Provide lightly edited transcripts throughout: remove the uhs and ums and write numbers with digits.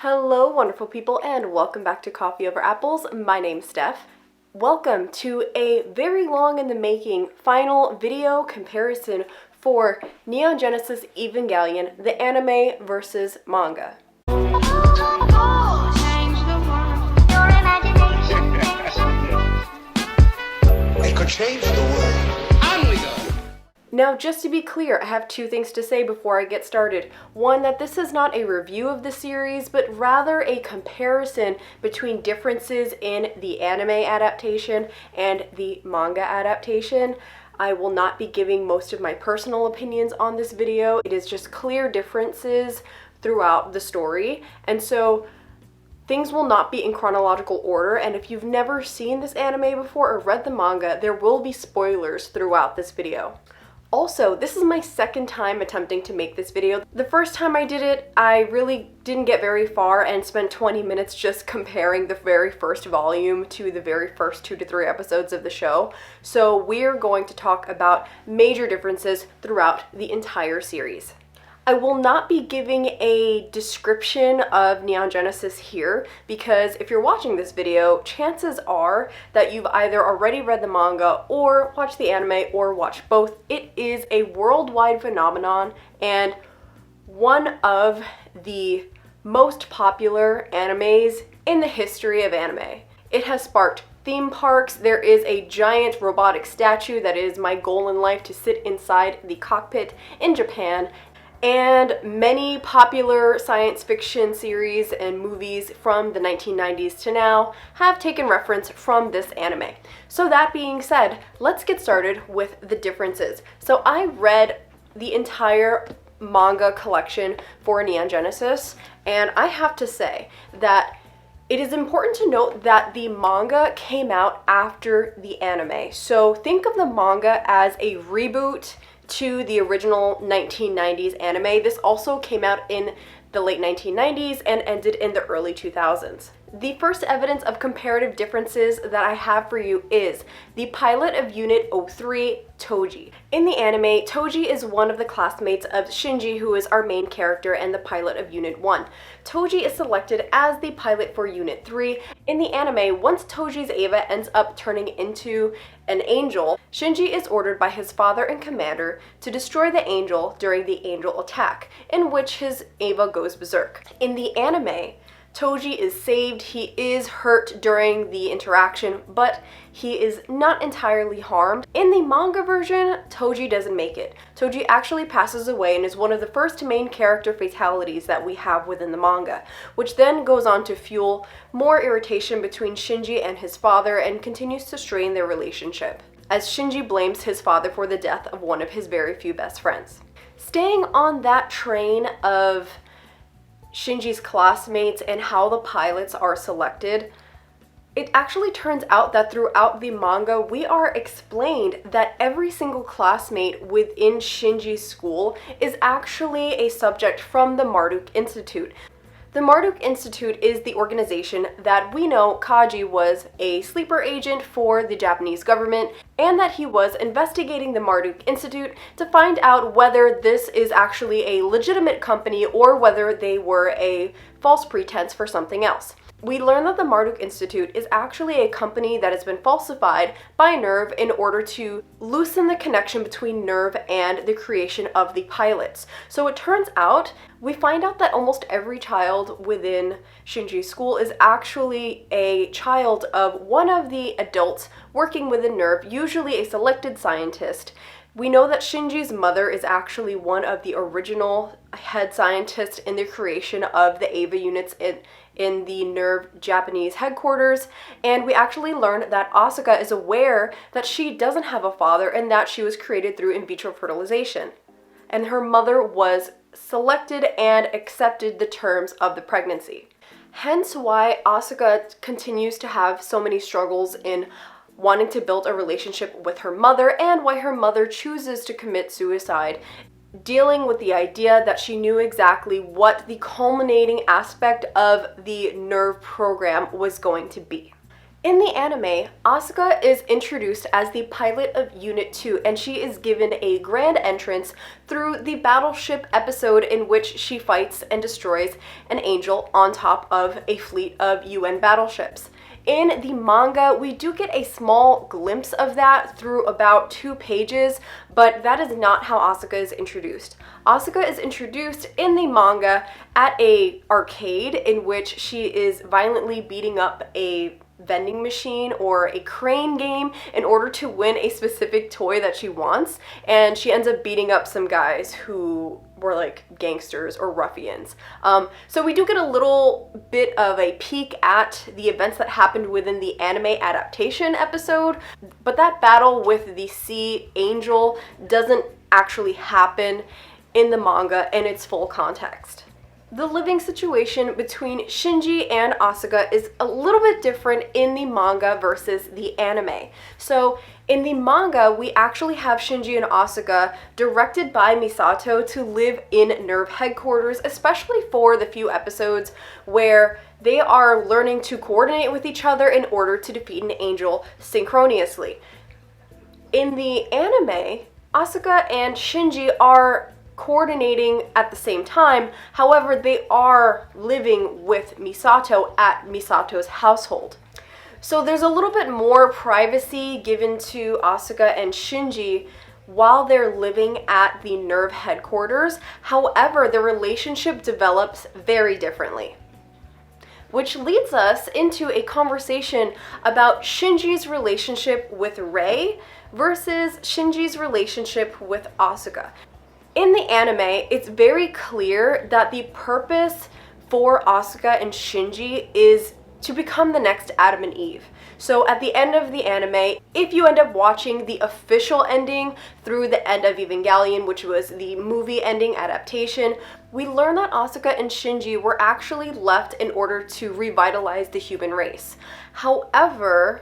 Hello, wonderful people, and welcome back to Coffee Over Apples. My name's Steph. Welcome to a very long in the making final video comparison for Neon Genesis Evangelion, the anime versus manga. It could change the world. Now, just to be clear, I have two things to say before I get started. One, that this is not a review of the series, but rather a comparison between differences in the anime adaptation and the manga adaptation. I will not be giving most of my personal opinions on this video. It is just clear differences throughout the story, and so things will not be in chronological order, and if you've never seen this anime before or read the manga, there will be spoilers throughout this video. Also, this is my second time attempting to make this video. The first time I did it, I really didn't get very far and spent 20 minutes just comparing the very first volume to the very first 2 to 3 episodes of the show. So we're going to talk about major differences throughout the entire series. I will not be giving a description of Neon Genesis here because if you're watching this video, chances are that you've either already read the manga or watched the anime or watched both. It is a worldwide phenomenon and one of the most popular animes in the history of anime. It has sparked theme parks. There is a giant robotic statue that is my goal in life to sit inside the cockpit in Japan. And many popular science fiction series and movies from the 1990s to now have taken reference from this anime. So that being said, let's get started with the differences. So I read the entire manga collection for Neon Genesis, and I have to say that it is important to note that the manga came out after the anime. So think of the manga as a reboot to the original 1990s anime. This also came out in the late 1990s and ended in the early 2000s. The first evidence of comparative differences that I have for you is the pilot of Unit 03, Toji. In the anime, Toji is one of the classmates of Shinji, who is our main character and the pilot of Unit 1. Toji is selected as the pilot for Unit 3. In the anime, once Toji's Eva ends up turning into an angel, Shinji is ordered by his father and commander to destroy the angel during the angel attack, in which his Eva goes berserk. In the anime, Toji is saved. He is hurt during the interaction, but he is not entirely harmed. In the manga version, Toji doesn't make it. Toji actually passes away and is one of the first main character fatalities that we have within the manga, which then goes on to fuel more irritation between Shinji and his father and continues to strain their relationship, as Shinji blames his father for the death of one of his very few best friends. Staying on that train of Shinji's classmates and how the pilots are selected, it actually turns out that throughout the manga, we are explained that every single classmate within Shinji's school is actually a subject from the Marduk Institute. The Marduk Institute is the organization that we know Kaji was a sleeper agent for the Japanese government and that he was investigating the Marduk Institute to find out whether this is actually a legitimate company or whether they were a false pretense for something else. We learn that the Marduk Institute is actually a company that has been falsified by NERV in order to loosen the connection between NERV and the creation of the pilots. So it turns out, we find out that almost every child within Shinji's school is actually a child of one of the adults working within NERV, usually a selected scientist. We know that Shinji's mother is actually one of the original head scientists in the creation of the Eva units in the NERV Japanese headquarters, and we actually learn that Asuka is aware that she doesn't have a father and that she was created through in vitro fertilization. And her mother was selected and accepted the terms of the pregnancy. Hence why Asuka continues to have so many struggles in wanting to build a relationship with her mother and why her mother chooses to commit suicide, dealing with the idea that she knew exactly what the culminating aspect of the NERV program was going to be. In the anime, Asuka is introduced as the pilot of Unit 2, and she is given a grand entrance through the battleship episode in which she fights and destroys an angel on top of a fleet of UN battleships. In the manga, we do get a small glimpse of that through about 2 pages, but that is not how Asuka is introduced. Asuka is introduced in the manga at an arcade in which she is violently beating up a vending machine or a crane game in order to win a specific toy that she wants, and she ends up beating up some guys who were like gangsters or ruffians. So we do get a little bit of a peek at the events that happened within the anime adaptation episode, but that battle with the sea angel doesn't actually happen in the manga in its full context. The living situation between Shinji and Asuka is a little bit different in the manga versus the anime. So in the manga, we actually have Shinji and Asuka directed by Misato to live in NERV headquarters, especially for the few episodes where they are learning to coordinate with each other in order to defeat an angel synchronously. In the anime, Asuka and Shinji are coordinating at the same time. However, they are living with Misato at Misato's household. So there's a little bit more privacy given to Asuka and Shinji while they're living at the NERV headquarters. However, the relationship develops very differently, which leads us into a conversation about Shinji's relationship with Rei versus Shinji's relationship with Asuka. In the anime, it's very clear that the purpose for Asuka and Shinji is to become the next Adam and Eve. So at the end of the anime, if you end up watching the official ending through the end of Evangelion, which was the movie ending adaptation, we learn that Asuka and Shinji were actually left in order to revitalize the human race. However,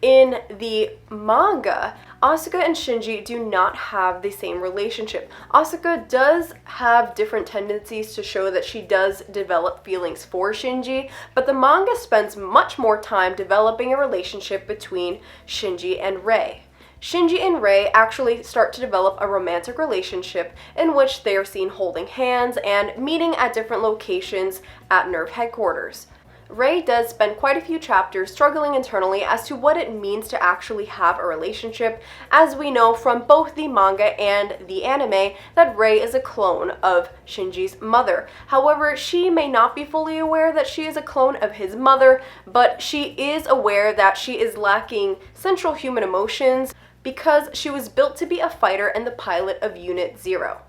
in the manga, Asuka and Shinji do not have the same relationship. Asuka does have different tendencies to show that she does develop feelings for Shinji, but the manga spends much more time developing a relationship between Shinji and Rei. Shinji and Rei actually start to develop a romantic relationship in which they are seen holding hands and meeting at different locations at NERV headquarters. Rei does spend quite a few chapters struggling internally as to what it means to actually have a relationship, as we know from both the manga and the anime that Rei is a clone of Shinji's mother. However, she may not be fully aware that she is a clone of his mother, but she is aware that she is lacking central human emotions because she was built to be a fighter and the pilot of Unit 0.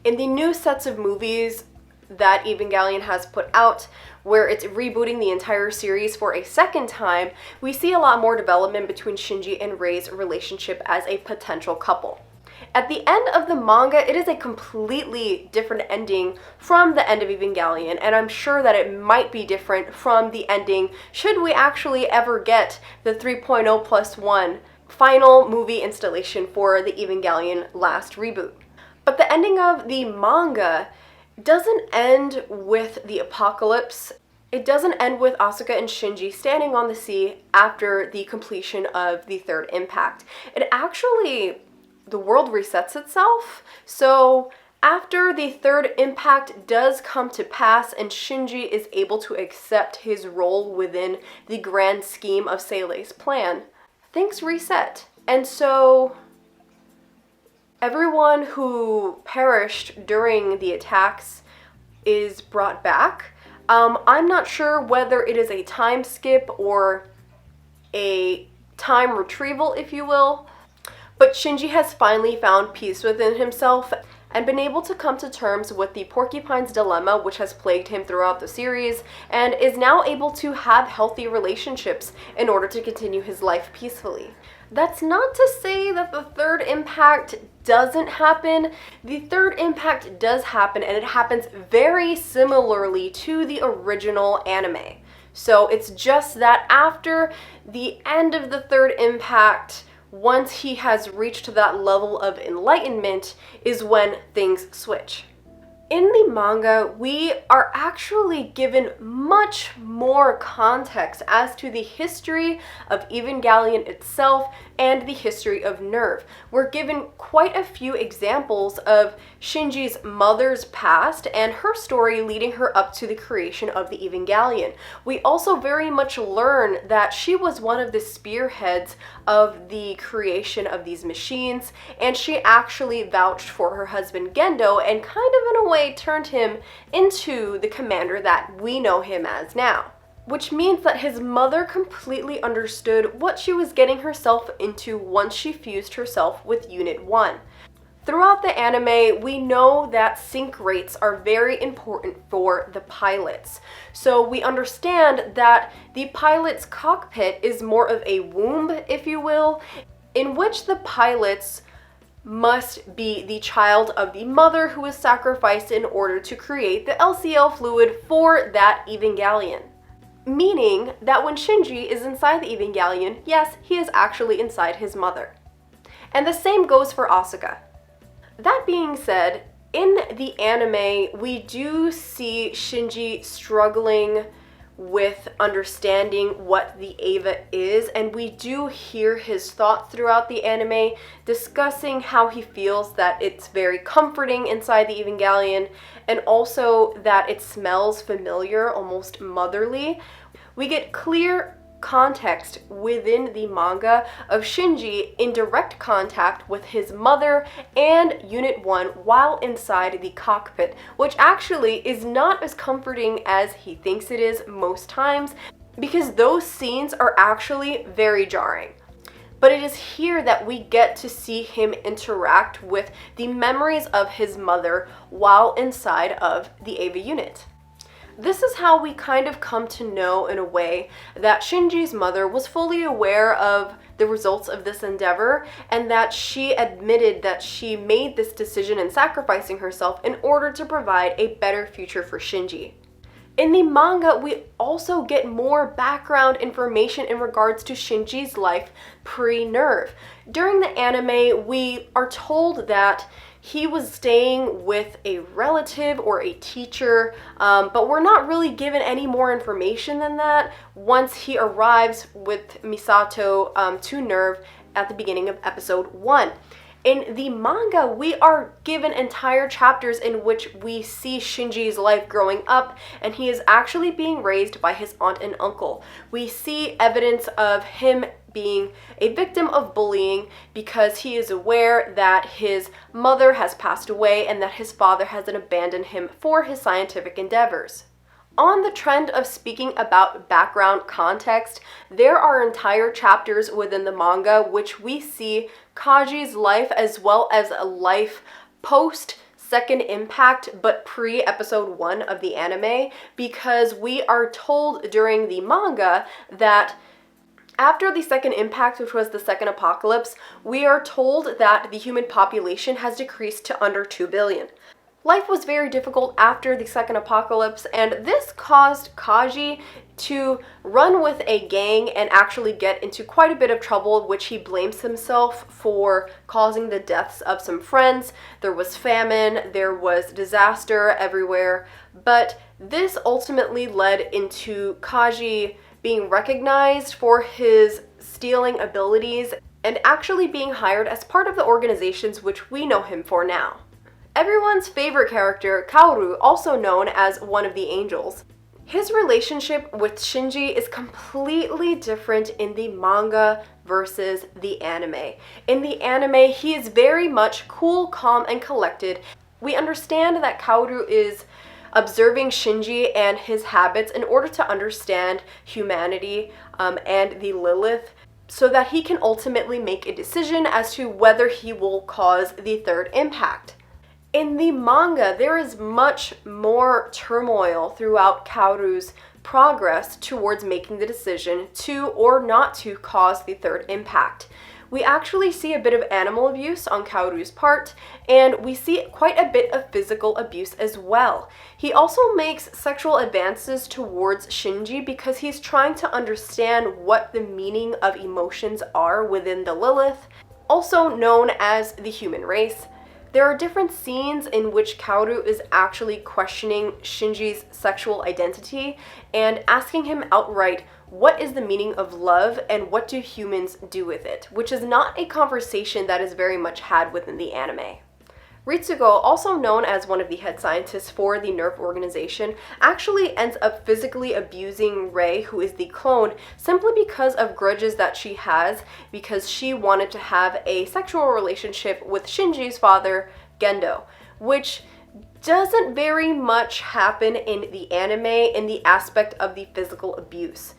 In the new sets of movies that Evangelion has put out, where it's rebooting the entire series for a second time, we see a lot more development between Shinji and Rei's relationship as a potential couple. At the end of the manga, it is a completely different ending from the end of Evangelion, and I'm sure that it might be different from the ending should we actually ever get the 3.0+1 final movie installation for the Evangelion last reboot. But the ending of the manga doesn't end with the apocalypse. It doesn't end with Asuka and Shinji standing on the sea after the completion of the third impact. It actually, the world resets itself. So after the third impact does come to pass and Shinji is able to accept his role within the grand scheme of Seilei's plan, things reset. And so everyone who perished during the attacks is brought back. I'm not sure whether it is a time skip or a time retrieval, if you will, but Shinji has finally found peace within himself and been able to come to terms with the porcupine's dilemma, which has plagued him throughout the series, and is now able to have healthy relationships in order to continue his life peacefully. That's not to say that the third impact doesn't happen. The third impact does happen, and it happens very similarly to the original anime. So it's just that after the end of the third impact, once he has reached that level of enlightenment, is when things switch. In the manga, we are actually given much more context as to the history of Evangelion itself and the history of Nerve. We're given quite a few examples of Shinji's mother's past and her story leading her up to the creation of the Evangelion. We also very much learn that she was one of the spearheads of the creation of these machines, and she actually vouched for her husband Gendo and kind of in a way turned him into the commander that we know him as now. Which means that his mother completely understood what she was getting herself into once she fused herself with Unit 1. Throughout the anime, we know that sync rates are very important for the pilots. So we understand that the pilot's cockpit is more of a womb, if you will, in which the pilots must be the child of the mother who was sacrificed in order to create the LCL fluid for that Evangelion. Meaning that when Shinji is inside the Evangelion, yes, he is actually inside his mother. And the same goes for Asuka. That being said, in the anime, we do see Shinji struggling with understanding what the Eva is, and we do hear his thoughts throughout the anime discussing how he feels that it's very comforting inside the Evangelion, and also that it smells familiar, almost motherly. We get clear context within the manga of Shinji in direct contact with his mother and Unit 1 while inside the cockpit, which actually is not as comforting as he thinks it is most times, because those scenes are actually very jarring. But it is here that we get to see him interact with the memories of his mother while inside of the Eva unit. This is how we kind of come to know, in a way, that Shinji's mother was fully aware of the results of this endeavor, and that she admitted that she made this decision in sacrificing herself in order to provide a better future for Shinji. In the manga, we also get more background information in regards to Shinji's life pre-Nerve. During the anime, we are told that he was staying with a relative or a teacher, but we're not really given any more information than that once he arrives with Misato to Nerve at the beginning of episode 1. In the manga, we are given entire chapters in which we see Shinji's life growing up, and he is actually being raised by his aunt and uncle. We see evidence of him being a victim of bullying because he is aware that his mother has passed away and that his father has abandoned him for his scientific endeavors. On the trend of speaking about background context, there are entire chapters within the manga which we see Kaji's life as well as a life post Second Impact but pre-episode 1 of the anime, because we are told during the manga that after the Second Impact, which was the second apocalypse, we are told that the human population has decreased to under 2 billion. Life was very difficult after the second apocalypse, and this caused Kaji to run with a gang and actually get into quite a bit of trouble, which he blames himself for causing the deaths of some friends. There was famine, there was disaster everywhere, but this ultimately led into Kaji being recognized for his stealing abilities and actually being hired as part of the organizations which we know him for now. Everyone's favorite character, Kaoru, also known as one of the angels. His relationship with Shinji is completely different in the manga versus the anime. In the anime, he is very much cool, calm, and collected. We understand that Kaoru is observing Shinji and his habits in order to understand humanity and the Lilith, so that he can ultimately make a decision as to whether he will cause the third impact. In the manga, there is much more turmoil throughout Kaoru's progress towards making the decision to or not to cause the third impact. We actually see a bit of animal abuse on Kaoru's part, and we see quite a bit of physical abuse as well. He also makes sexual advances towards Shinji because he's trying to understand what the meaning of emotions are within the Lilith, also known as the human race. There are different scenes in which Kaoru is actually questioning Shinji's sexual identity and asking him outright, what is the meaning of love and what do humans do with it? Which is not a conversation that is very much had within the anime. Ritsuko, also known as one of the head scientists for the NERF organization, actually ends up physically abusing Rei, who is the clone, simply because of grudges that she has because she wanted to have a sexual relationship with Shinji's father, Gendo, which doesn't very much happen in the anime in the aspect of the physical abuse.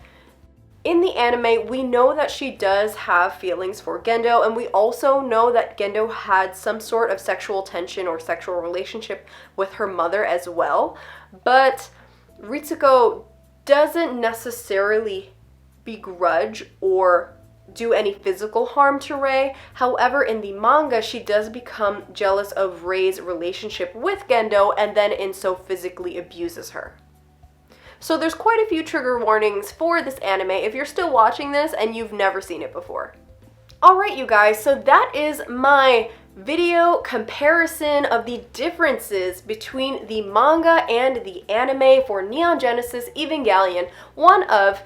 In the anime, we know that she does have feelings for Gendo, and we also know that Gendo had some sort of sexual tension or sexual relationship with her mother as well, but Ritsuko doesn't necessarily begrudge or do any physical harm to Rei. However, in the manga, she does become jealous of Rei's relationship with Gendo and then in so physically abuses her. So there's quite a few trigger warnings for this anime if you're still watching this and you've never seen it before. Alright you guys, so that is my video comparison of the differences between the manga and the anime for Neon Genesis Evangelion, one of,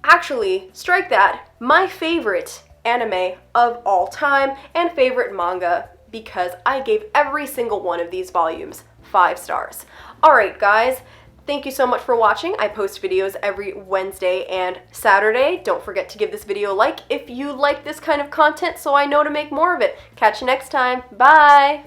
actually, strike that, my favorite anime of all time and favorite manga because I gave every single one of these volumes 5 stars. Alright guys, thank you so much for watching. I post videos every Wednesday and Saturday. Don't forget to give this video a like if you like this kind of content so I know to make more of it. Catch you next time. Bye!